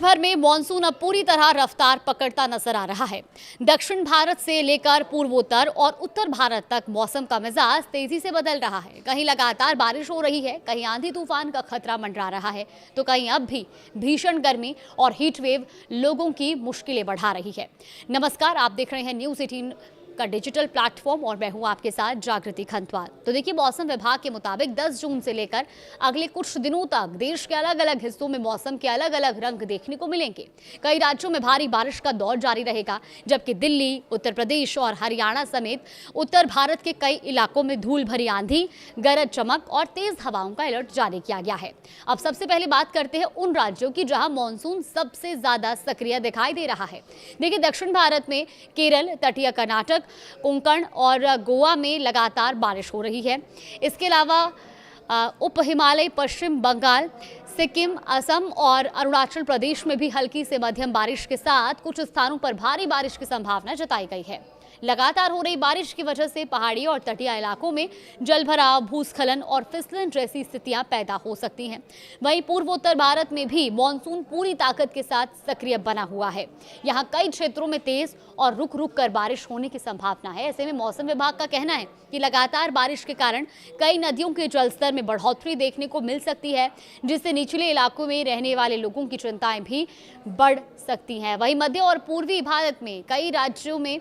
भर में मॉनसून अब पूरी तरह रफ्तार पकड़ता नजर आ रहा है। दक्षिण भारत से लेकर पूर्वोत्तर और उत्तर भारत तक मौसम का मिजाज तेजी से बदल रहा है। कहीं लगातार बारिश हो रही है, कहीं आंधी तूफान का खतरा मंडरा रहा है, तो कहीं अब भी भीषण गर्मी और हीट वेव लोगों की मुश्किलें बढ़ा रही है। नमस्कार, आप देख रहे हैं न्यूज़ 18 का डिजिटल प्लेटफॉर्म और मैं हूं आपके साथ जागृति खंतवाल। तो देखिए, मौसम विभाग के मुताबिक 10 जून से लेकर अगले कुछ दिनों तक देश के अलग अलग हिस्सों में मौसम के अलग अलग रंग देखने को मिलेंगे। कई राज्यों में भारी बारिश का दौर जारी रहेगा, जबकि दिल्ली, उत्तर प्रदेश और हरियाणा समेत उत्तर भारत के कई इलाकों में धूल भरी आंधी, गरज चमक और तेज हवाओं का अलर्ट जारी किया गया है। अब सबसे पहले बात करते हैं उन राज्यों की जहां मॉनसून सबसे ज्यादा सक्रिय दिखाई दे रहा है। देखिए, दक्षिण भारत में केरल, तटीय कर्नाटक, कोंकण और गोवा में लगातार बारिश हो रही है। इसके अलावा उप हिमालय, पश्चिम बंगाल, सिक्किम, असम और अरुणाचल प्रदेश में भी हल्की से मध्यम बारिश के साथ कुछ स्थानों पर भारी बारिश की संभावना जताई गई है। लगातार हो रही बारिश की वजह से पहाड़ी और तटीय इलाकों में जलभराव, भूस्खलन और फिसलन जैसी स्थितियां पैदा हो सकती हैं। वहीं पूर्वोत्तर भारत में भी मॉनसून पूरी ताकत के साथ सक्रिय बना हुआ है। यहां कई क्षेत्रों में तेज और रुक रुक कर बारिश होने की संभावना है। ऐसे में मौसम विभाग का कहना है कि लगातार बारिश के कारण कई नदियों के जलस्तर में बढ़ोतरी देखने को मिल सकती है, जिससे निचले इलाकों में रहने वाले लोगों की चिंताएं भी बढ़ सकती हैं। वहीं मध्य और पूर्वी भारत में कई राज्यों में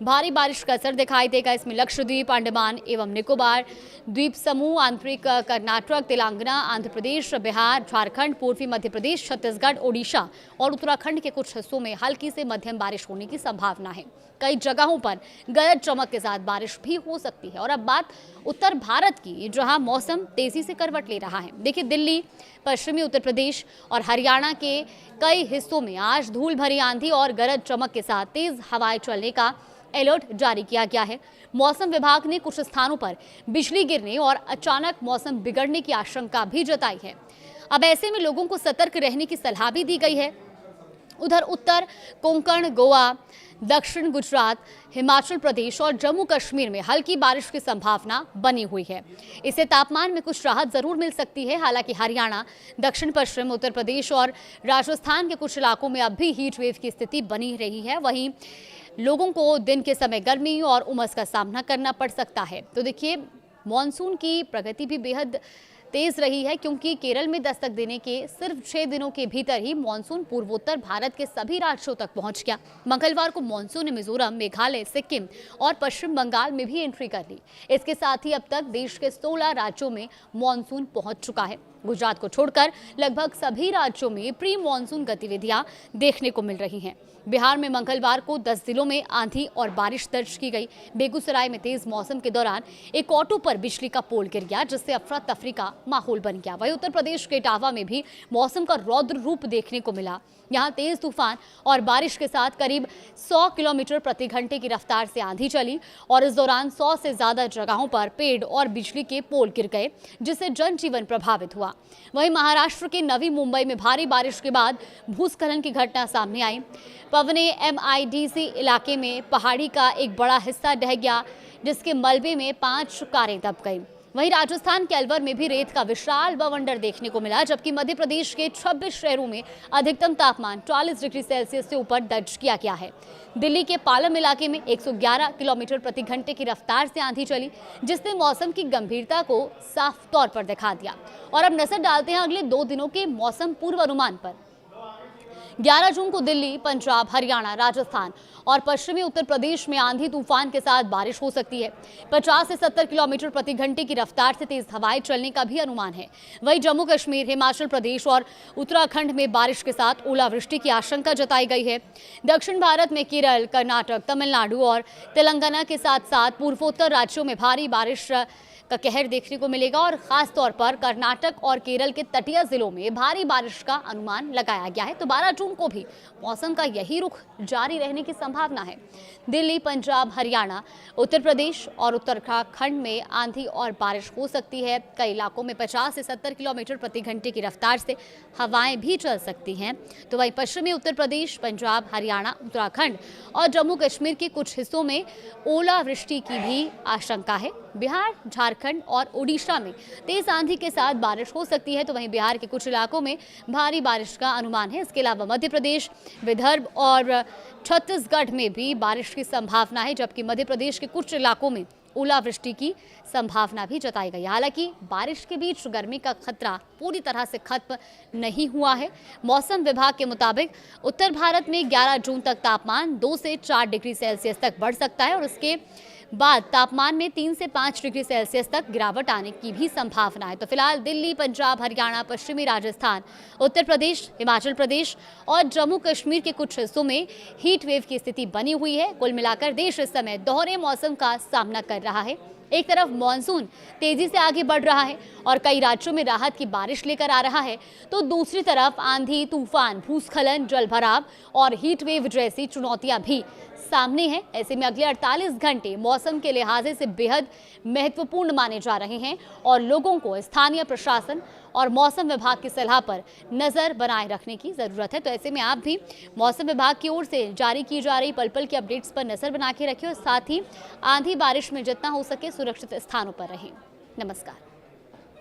भारी बारिश का असर दिखाई देगा। इसमें लक्षद्वीप, अंडमान एवं निकोबार द्वीप समूह, आंतरिक कर्नाटक, तेलंगाना, आंध्र प्रदेश, बिहार, झारखंड, पूर्वी मध्य प्रदेश, छत्तीसगढ़, ओडिशा और उत्तराखंड के कुछ हिस्सों में हल्की से मध्यम बारिश होने की संभावना है। कई जगहों पर गरज चमक के साथ बारिश भी हो सकती है। और अब बात उत्तर भारत की, जहां मौसम तेजी से करवट ले रहा है। देखिए, दिल्ली, पश्चिमी उत्तर प्रदेश और हरियाणा के कई हिस्सों में आज धूल भरी आंधी और गरज चमक के साथ तेज हवाएं चलने का अलर्ट जारी किया गया है। मौसम विभाग ने कुछ स्थानों पर बिजली गिरने और अचानक मौसम बिगड़ने की आशंका भी जताई है। अब ऐसे में लोगों को सतर्क रहने की सलाह भी दी गई है। उधर उत्तर कोंकण, गोवा, दक्षिण गुजरात, हिमाचल प्रदेश और जम्मू कश्मीर में हल्की बारिश की संभावना बनी हुई है। इससे तापमान में कुछ राहत जरूर मिल सकती है। हालांकि हरियाणा, दक्षिण पश्चिम उत्तर प्रदेश और राजस्थान के कुछ इलाकों में अब भी हीट वेव की स्थिति बनी रही है। वहीं लोगों को दिन के समय गर्मी और उमस का सामना करना पड़ सकता है। तो देखिए, मॉनसून की प्रगति भी बेहद तेज रही है, क्योंकि केरल में दस्तक देने के सिर्फ 6 दिनों के भीतर ही मॉनसून पूर्वोत्तर भारत के सभी राज्यों तक पहुंच गया। मंगलवार को मॉनसून ने मिजोरम, मेघालय, सिक्किम और पश्चिम बंगाल में भी एंट्री कर ली। इसके साथ ही अब तक देश के 16 राज्यों में मॉनसून पहुंच चुका है। गुजरात को छोड़कर लगभग सभी राज्यों में प्री मॉनसून गतिविधियां देखने को मिल रही हैं। बिहार में मंगलवार को 10 जिलों में आंधी और बारिश दर्ज की गई। बेगूसराय में तेज मौसम के दौरान एक ऑटो पर बिजली का पोल गिर गया, जिससे अफरा तफरी का माहौल बन गया। वहीं उत्तर प्रदेश के इटावा में भी मौसम का रौद्र रूप देखने को मिला। यहाँ तेज तूफान और बारिश के साथ करीब 100 किलोमीटर प्रति घंटे की रफ्तार से आंधी चली और इस दौरान 100 से ज्यादा जगहों पर पेड़ और बिजली के पोल गिर गए, जिससे जनजीवन प्रभावित हुआ। वहीं महाराष्ट्र के नवी मुंबई में भारी बारिश के बाद भूस्खलन की घटना सामने आई। पवने MIDC इलाके में पहाड़ी का एक बड़ा हिस्सा ढह गया, जिसके मलबे में 5 कारें दब गई। वहीं राजस्थान के अलवर में भी रेत का विशाल बवंडर देखने को मिला, जबकि मध्य प्रदेश के 26 शहरों में अधिकतम तापमान 40 डिग्री सेल्सियस से ऊपर दर्ज किया गया है। दिल्ली के पालम इलाके में 111 किलोमीटर प्रति घंटे की रफ्तार से आंधी चली, जिसने मौसम की गंभीरता को साफ तौर पर दिखा दिया। और अब नजर डालते हैं अगले 2 दिनों के मौसम पूर्वानुमान पर। 11 जून को दिल्ली, पंजाब, हरियाणा, राजस्थान और पश्चिमी उत्तर प्रदेश में आंधी तूफान के साथ बारिश हो सकती है। 50 से 70 किलोमीटर प्रति घंटे की रफ्तार से तेज हवाएं चलने का भी अनुमान है। वहीं जम्मू कश्मीर, हिमाचल प्रदेश और उत्तराखंड में बारिश के साथ ओलावृष्टि की आशंका जताई गई है। दक्षिण भारत में केरल, कर्नाटक, तमिलनाडु और तेलंगाना के साथ साथ पूर्वोत्तर राज्यों में भारी बारिश का कहर देखने को मिलेगा और खास तौर पर कर्नाटक और केरल के तटीय जिलों में भारी बारिश का अनुमान लगाया गया है। तो 12 जून को भी मौसम का यही रुख जारी रहने की संभावना है। दिल्ली, पंजाब, हरियाणा, उत्तर प्रदेश और उत्तराखंड में आंधी और बारिश हो सकती है। कई इलाकों में 50 से 70 किलोमीटर प्रति घंटे की रफ्तार से हवाएं भी चल सकती हैं। तो वहीं पश्चिमी उत्तर प्रदेश, पंजाब, हरियाणा, उत्तराखंड और जम्मू कश्मीर के कुछ हिस्सों में ओलावृष्टि की भी आशंका है। बिहार, झारखंड और ओडिशा में तेज आंधी के साथ बारिश हो सकती है। तो वहीं बिहार के कुछ इलाकों में भारी बारिश का अनुमान है। इसके अलावा मध्य प्रदेश, विदर्भ और छत्तीसगढ़ में भी बारिश की संभावना है, जबकि मध्य प्रदेश के कुछ इलाकों में ओलावृष्टि की संभावना भी जताई गई। हालांकि बारिश के बीच गर्मी का खतरा पूरी तरह से खत्म नहीं हुआ है। मौसम विभाग के मुताबिक उत्तर भारत में 11 जून तक तापमान 2 से 4 डिग्री सेल्सियस तक बढ़ सकता है और उसके बाद तापमान में 3 से 5 डिग्री सेल्सियस तक गिरावट आने की भी संभावना है। तो फिलहाल दिल्ली, पंजाब, हरियाणा, पश्चिमी राजस्थान, उत्तर प्रदेश, हिमाचल प्रदेश और जम्मू कश्मीर के कुछ हिस्सों में हीट वेव की स्थिति बनी हुई है। कुल मिलाकर देश इस समय दोहरे मौसम का सामना कर रहा है। एक तरफ मॉनसून तेजी से आगे बढ़ रहा है और कई राज्यों में राहत की बारिश लेकर आ रहा है, तो दूसरी तरफ आंधी, तूफान, भूस्खलन, जलभराव और हीट वेव जैसी चुनौतियां भी सामने हैं। ऐसे में अगले 48 घंटे मौसम के लिहाज से बेहद महत्वपूर्ण माने जा रहे हैं और लोगों को स्थानीय प्रशासन और मौसम विभाग की सलाह पर नजर बनाए रखने की जरूरत है। तो ऐसे में आप भी मौसम विभाग की ओर से जारी की जा रही पल पल की अपडेट्स पर नजर बना के रखिए और साथ ही आंधी बारिश में जितना हो सके सुरक्षित स्थानों पर रहें। नमस्कार।